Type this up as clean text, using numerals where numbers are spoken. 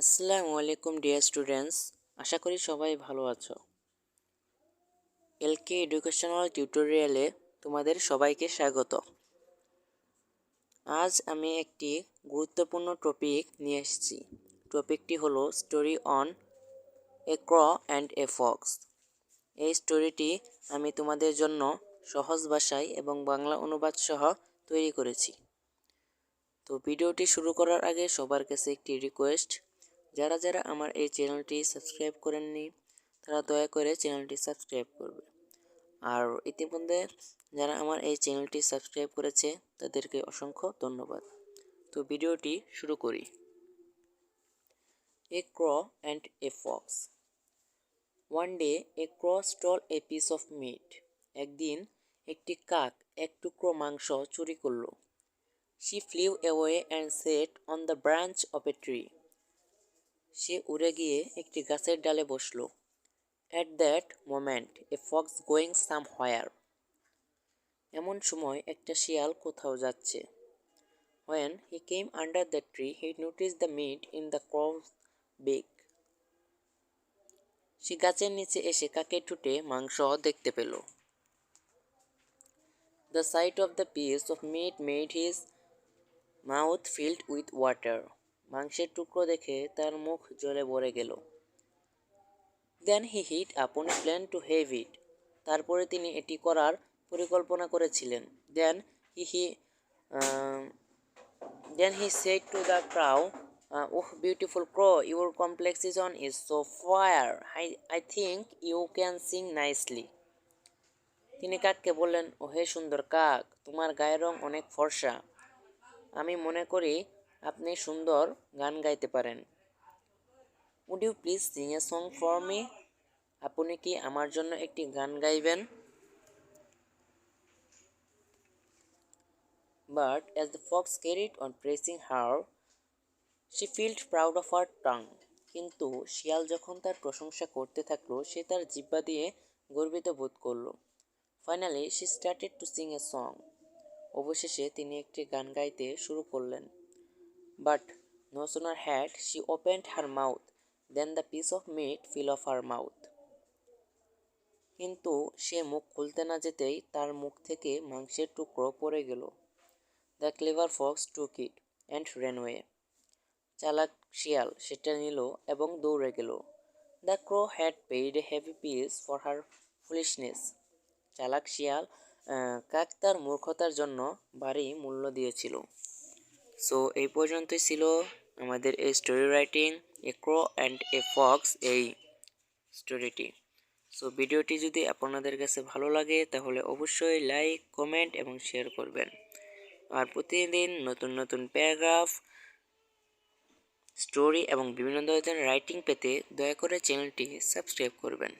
আসসালামু আলাইকুম dear students, আশা করি সবাই ভালো আছো। এলকে এডুকেশনাল টিউটোরিয়ালে তোমাদের সবাইকে স্বাগত। আজ আমি একটি গুরুত্বপূর্ণ টপিক নিয়ে এসেছি। টপিকটি হলো story on a crow and a fox. এই স্টোরিটি আমি তোমাদের জন্য সহজ ভাষায় এবং বাংলা অনুবাদ সহ তৈরি করেছি। তো ভিডিওটি শুরু করার আগে সবার কাছে একটি রিকোয়েস্ট, যারা যারা আমার এই চ্যানেলটি সাবস্ক্রাইব করেননি তারা দয়া করে চ্যানেলটি সাবস্ক্রাইব করবে। আর ইতিমধ্যে যারা আমার এই চ্যানেলটি সাবস্ক্রাইব করেছে তাদেরকে অসংখ্য ধন্যবাদ। তো ভিডিওটি শুরু করি। A crow and a fox. One day a crow stole a piece of meat. একদিন একটি কাক এক টুকরো মাংস চুরি করল। She flew away and sat on the branch of a tree. সে উড়ে গিয়ে একটি গাছের ডালে বসল। At that moment, a fox going somewhere. এমন সময় একটা শিয়াল কোথাও যাচ্ছে। When he came under the tree, he noticed the meat in the crow's beak. সে গাছের নিচে এসে কাকের ঠোঁটে মাংস দেখতে পেল। The sight of the piece of meat made his mouth filled with water. মাংসের টুকরো দেখে তার মুখ জলে ভরে গেল। Then he hit upon a plan to have it. তারপরে তিনি এটি করার পরিকল্পনা করেছিলেন। Then he said to the crow, "Oh, beautiful crow, your complexion is so fair. I think you can sing nicely." তিনি কাককে বললেন, ও হে সুন্দর কাক, তোমার গায়ের রং অনেক ফর্সা, আমি মনে করি আপনি সুন্দর গান গাইতে পারেন। Would you please sing a song for me? আপনি কি আমার জন্য একটি গান গাইবেন? But as the fox carried on praising her, she felt proud of her tongue. কিন্তু শিয়াল যখন তার প্রশংসা করতে থাকলো, সে তার জিহ্বা দিয়ে গর্বিত বোধ করল। Finally, she started to sing a song. অবশেষে তিনি একটি গান গাইতে শুরু করলেন। But no sooner had she opened her mouth than the piece of meat fell off her mouth. কিন্তু সে মুখ খুলতে না যেতেই তার মুখ থেকে মাংসের টুকরো পড়ে গেল। The clever fox took it and ran away. চালাক শিয়াল সেটা নিল এবং দৌড়ে গেল। The crow had paid a heavy price for her foolishness. চালাক শিয়াল কাক তার মূর্খতার জন্য ভারী মূল্য দিয়েছিল। সো এই পর্যন্তই ছিল আমাদের এই story writing a crow and a fox এই স্টোরিটি। সো ভিডিওটি যদি আপনাদের কাছে ভালো লাগে তাহলে অবশ্যই লাইক, কমেন্ট এবং শেয়ার করবেন। আর প্রতিদিন নতুন নতুন প্যারাগ্রাফ, স্টোরি এবং বিভিন্ন ধরনের রাইটিং পেতে দয়া করে চ্যানেলটি সাবস্ক্রাইব করবেন।